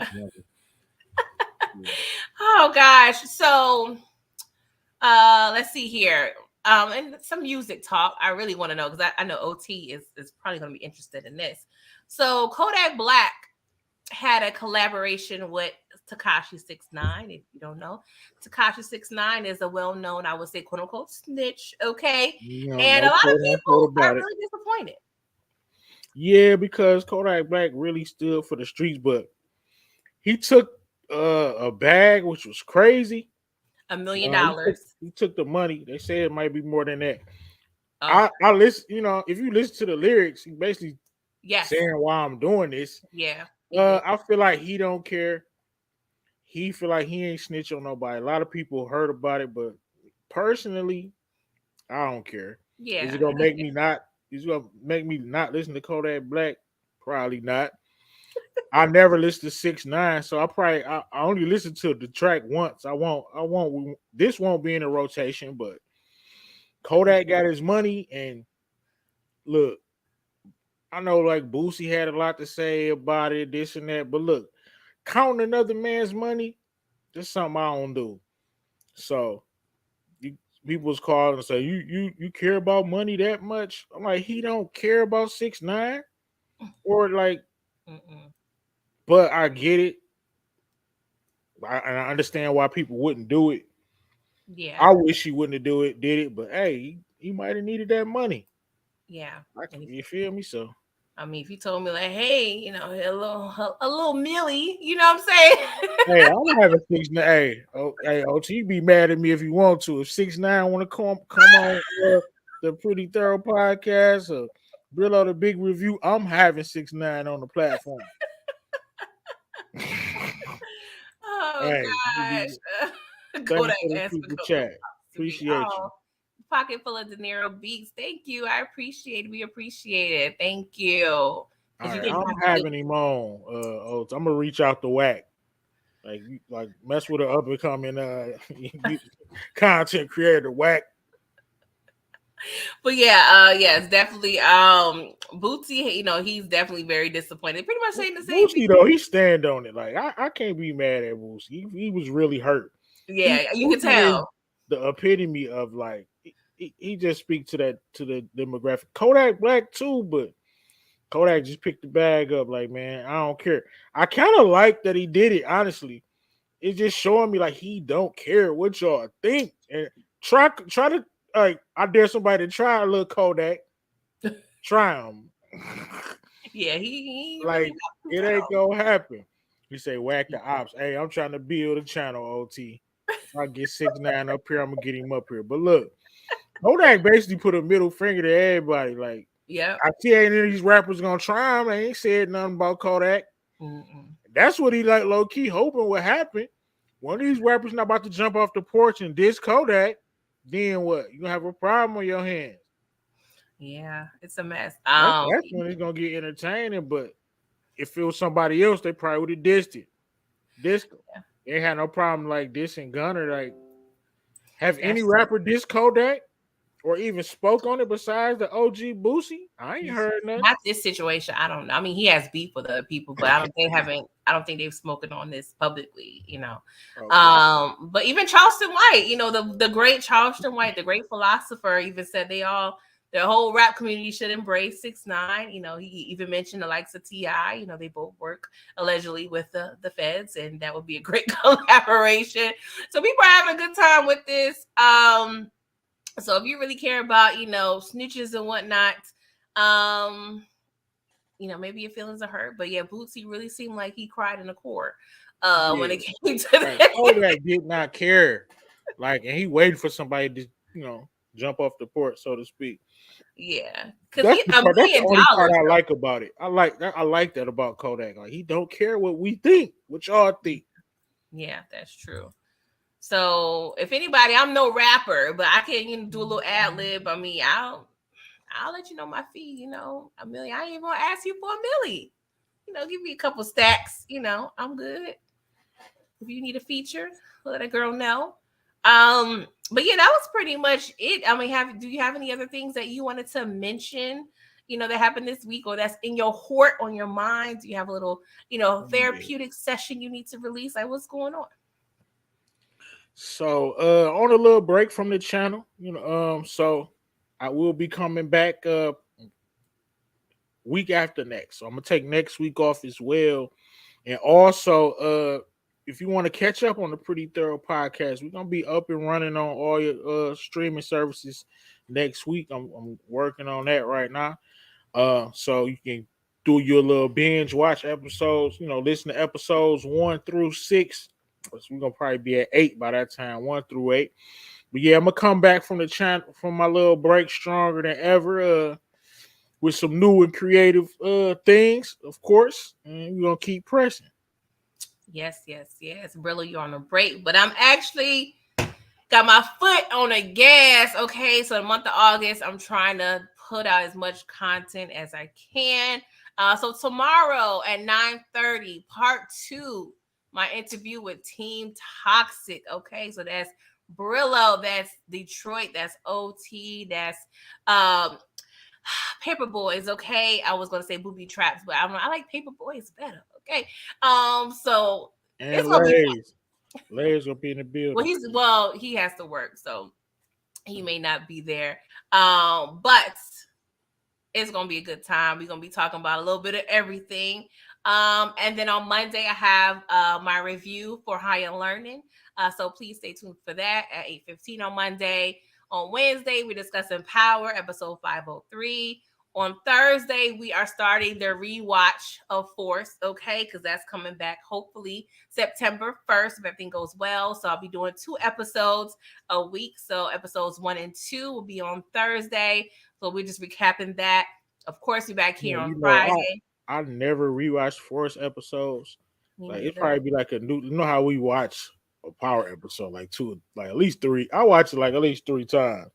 Oh gosh. So let's see here. And some music talk. I really want to know, because I know OT is probably gonna be interested in this. So Kodak Black had a collaboration with Tekashi 6ix9ine. If you don't know, Tekashi 6ix9ine is a well-known, I would say, quote unquote, snitch. Okay. And a lot of people are really disappointed. Yeah, because Kodak Black really stood for the streets, but he took a bag, which was crazy. $1 million. He took the money. They say it might be more than that. I listen, if you listen to the lyrics, he basically saying why I'm doing this. Yeah. I feel like he don't care. He feel like he ain't snitch on nobody. A lot of people heard about it, but personally, I don't care. Yeah. Is it gonna make me not? Is it gonna make me not listen to Kodak Black? Probably not. I never listened to 6ix9ine, so I only listen to the track once. This won't be in a rotation, but Kodak got his money, and look, I know like Boosie had a lot to say about it, this and that, but look, counting another man's money, that's something I don't do. So people was calling and say, you care about money that much? I'm like, he don't care about 6ix9ine, or like, but I get it. I understand why people wouldn't do it. Yeah, I wish he wouldn't have did it, but hey, he might have needed that money. Yeah, you feel me? So. I mean, if you told me like, hey, a little millie, you know what I'm saying? Hey, I'm having 6ix9ine. Hey, OT, be mad at me if you want to. If 6ix9ine want to come on the Pretty Thorough podcast or Brillo the Big Review, I'm having 6ix9ine on the platform. Oh gosh! Go to chat. Appreciate you. Pocket full of De Niro beats. Thank you. I appreciate it. We appreciate it. Thank you. Right, I'm having him on. I'm gonna reach out to Wack. Like mess with an up and coming content creator, Wack. But yeah, it's definitely Bootsy, he's definitely very disappointed. Pretty much saying the same thing. Boosie though, he stand on it. Like I can't be mad at Boosie. He was really hurt. Yeah, you can Boosie is tell. the epitome of like he just speaks to the demographic. Kodak Black too, but Kodak just picked the bag up. Like, man, I don't care. I kind of like that he did it. Honestly, it's just showing me like he don't care what y'all think, and try to like. I dare somebody to try a little Kodak. Try him. Yeah, he Like really it ain't gonna happen. You say whack the ops. Hey, I'm trying to build a channel, OT. If I get 6ix9ine up here, I'm gonna get him up here. But look, Kodak basically put a middle finger to everybody. Like, yeah. I see any of these rappers gonna try him. They ain't said nothing about Kodak. That's what he like low key hoping would happen. One of these rappers not about to jump off the porch and diss Kodak. Then what? You gonna have a problem on your hands. Yeah, it's a mess. That's when it's gonna get entertaining. But if it was somebody else, they probably would have dissed it. They had no problem like dissing Gunner. Like, have any rapper dissed Kodak or even spoke on it besides the OG Boosie? I ain't heard nothing. Not this situation. I don't know. I mean, he has beef with other people, but I don't think they've spoken on this publicly, Okay. But even Charleston White, the great Charleston White, the great philosopher, even said their whole rap community should embrace 6ix9ine. He even mentioned the likes of T.I. They both work allegedly with the feds, and that would be a great collaboration. So people are having a good time with this. So if you really care about, snitches and whatnot, maybe your feelings are hurt. But yeah, Bootsy really seemed like he cried in the court when it came to that. Kodak did not care. Like, and he waited for somebody to, jump off the porch, so to speak. Yeah, that's the only part I like about it. I like that about Kodak. Like, he don't care what we think, what y'all think. Yeah, that's true. So if anybody, I'm no rapper, but I can do a little ad lib. I mean, I'll let you know my fee. $1 million. I ain't even gonna ask you for $1 million. Give me a couple stacks. I'm good. If you need a feature, let a girl know. But yeah, that was pretty much it. I mean, do you have any other things that you wanted to mention? That happened this week, or that's in your heart, on your mind? Do you have a little, therapeutic session you need to release? Like, what's going on? So on a little break from the channel, so I will be coming back week after next. So I'm gonna take next week off as well. And also if you want to catch up on the Pretty Thorough podcast, we're gonna be up and running on all your streaming services next week. I'm working on that right now. So you can do your little binge watch episodes, listen to episodes 1 through 6. We're gonna probably be at 8 by that time, 1 through 8. But yeah, I'm gonna come back from the channel from my little break stronger than ever, with some new and creative things, of course. And we're gonna keep pressing. Yes. Brillo, you're on a break, but I'm actually got my foot on the gas. Okay, so the month of August, I'm trying to put out as much content as I can. So tomorrow at 9:30, part 2. My interview with Team Toxic. Okay, so that's Brillo, that's Detroit, that's OT, that's Paper Boys. Okay, I was gonna say Booby Traps, but I like Paper Boys better. Okay, so and it's gonna Lay's gonna be in the building. He has to work, so he may not be there. But it's gonna be a good time. We're gonna be talking about a little bit of everything. And then on Monday, I have my review for Higher Learning. So please stay tuned for that at 8:15 on Monday. On Wednesday, we're discussing Power, episode 503. On Thursday, we are starting the rewatch of Force, okay? Because that's coming back hopefully September 1st, if everything goes well. So I'll be doing 2 episodes a week. So episodes 1 and 2 will be on Thursday. So we're just recapping that. Of course, we're back here on Friday. I never rewatched Force episodes. It'd probably be like a new, how we watch a Power episode, like at least 3. I watch it like at least 3 times.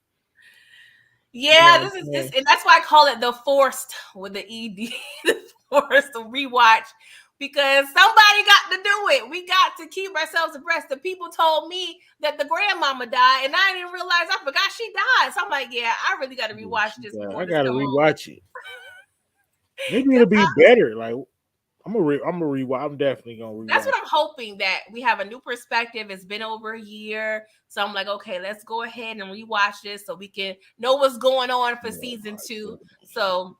Yeah, this is, and that's why I call it the Forced with the ED, the Forced, the rewatch because somebody got to do it. We got to keep ourselves abreast. The people told me that the grandmama died, and I didn't realize. I forgot she died. So I'm like, yeah, I really got to rewatch this. I gotta rewatch it. Maybe it'll be better. Like I'm gonna rewatch. I'm definitely gonna rewatch. That's what I'm hoping, that we have a new perspective. It's been over a year, so I'm like, okay, let's go ahead and rewatch this so we can know what's going on for season 2. So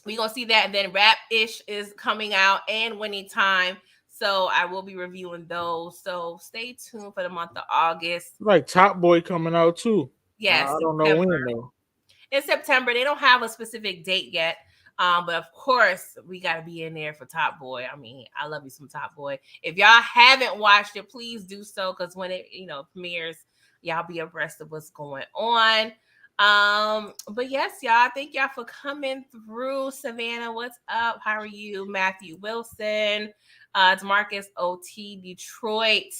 we're gonna see that, and then Rap-ish is coming out and Winning Time. So I will be reviewing those. So stay tuned for the month of August. Like Top Boy coming out too. Yes, I don't know when though. In September. They don't have a specific date yet. But of course, we got to be in there for Top Boy. I mean, I love you some Top Boy. If y'all haven't watched it, please do so, because when it premieres, y'all be abreast of what's going on. But yes, y'all, thank y'all for coming through. Savannah, what's up? How are you? Matthew Wilson, DeMarcus OT, Detroit,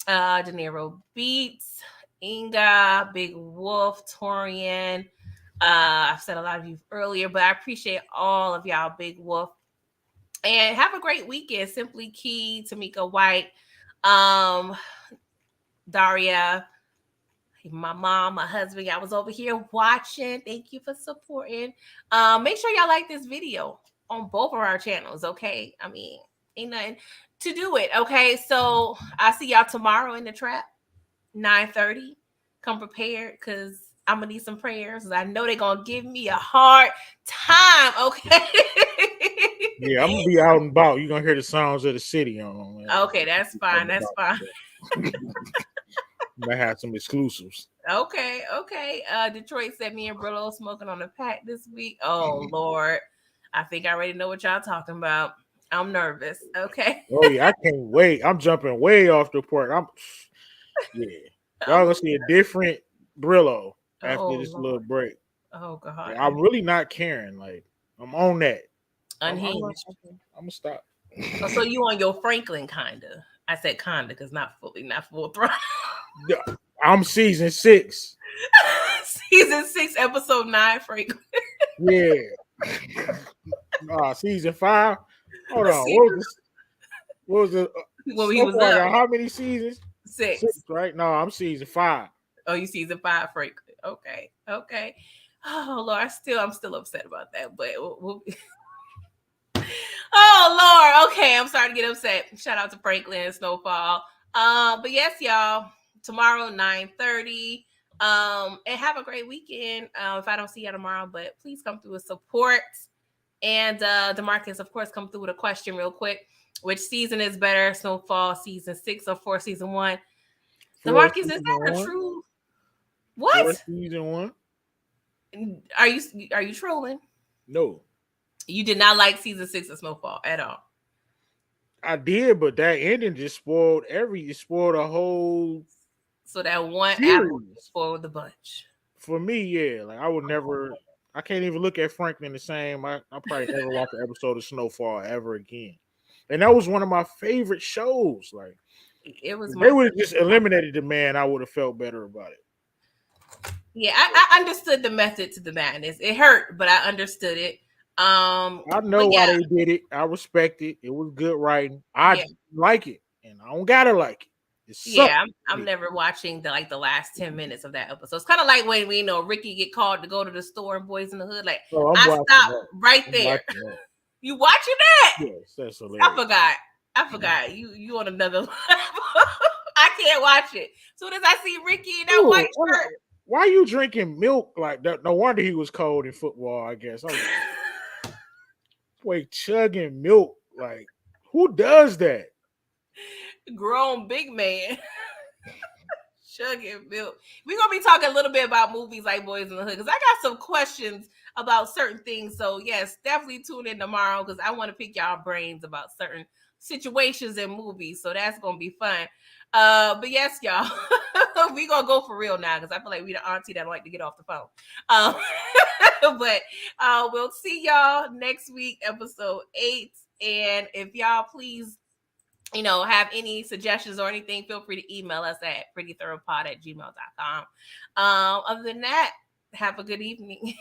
De Niro Beats, Inga, Big Wolf, Torian. I've said a lot of you earlier, but I appreciate all of y'all, Big Wolf. And have a great weekend. Simply Key, Tamika White, Daria, my mom, my husband. I was over here watching. Thank you for supporting. Make sure y'all like this video on both of our channels, okay? I mean, ain't nothing to do it, okay? So I'll see y'all tomorrow in the trap, 9:30. Come prepared, because I'm gonna need some prayers. I know they're gonna give me a hard time, okay? Yeah, I'm gonna be out and about. You're gonna hear the sounds of the city on. Okay, that's fine. That's fine. Might have some exclusives. Okay. Detroit said me and Brillo smoking on the pack this week. Oh Lord, I think I already know what y'all talking about. I'm nervous. Okay. Oh yeah, I can't wait. I'm jumping way off the port. Y'all gonna see a different Brillo after this little break. Oh God. Yeah, I'm really not caring. Like I'm on that. Unhinged. I'm gonna stop. So you on your Franklin kinda? I said kinda because not full throttle. I'm season 6. Season 6, episode 9, Franklin. Yeah. Season 5. Hold on. What was it? When he was up. How many seasons? 6, right? No, I'm season 5. Oh, you season 5, Franklin. Okay. Oh Lord, I'm still upset about that, but we'll Oh Lord. Okay, I'm starting to get upset. Shout out to Franklin and Snowfall. But yes, y'all, tomorrow 9:30. And have a great weekend. If I don't see you tomorrow, but please come through with support. And DeMarcus, of course, come through with a question real quick. Which season is better, Snowfall season 6 or 4 season 1? DeMarcus, is that a true? What? 4 season 1? Are you trolling? No. You did not like season 6 of Snowfall at all. I did, but that ending just spoiled a whole. So that one apple spoiled the bunch. For me, yeah. Like I would never. I can't even look at Franklin the same. I probably never watch an episode of Snowfall ever again. And that was one of my favorite shows. Like it was. They would have just eliminated the man. I would have felt better about it. Yeah, I understood the method to the madness. It hurt, but I understood it. I know why they did it. I respect it. It was good writing. I like it, and I don't gotta like it. I'm never watching the last 10 minutes of that episode. It's kind of like when we Ricky get called to go to the store in Boys in the Hood. Like I stopped right there. You watching that? Yes, that's hilarious. I forgot. You on another level. I can't watch it. Soon as I see Ricky in that white shirt. Why are you drinking milk like that? No wonder he was cold in football, I guess. Wait, chugging milk. Like, who does that? Grown big man. Chugging milk. We're going to be talking a little bit about movies like Boys in the Hood, because I got some questions about certain things. So, yes, definitely tune in tomorrow, because I want to pick y'all brains about certain situations in movies. So that's going to be fun. But yes, y'all, we're going to go for real now, because I feel like we the auntie that like to get off the phone. But we'll see y'all next week, episode 8. And if y'all please, have any suggestions or anything, feel free to email us at prettythoroughpod@gmail.com. Other than that, have a good evening.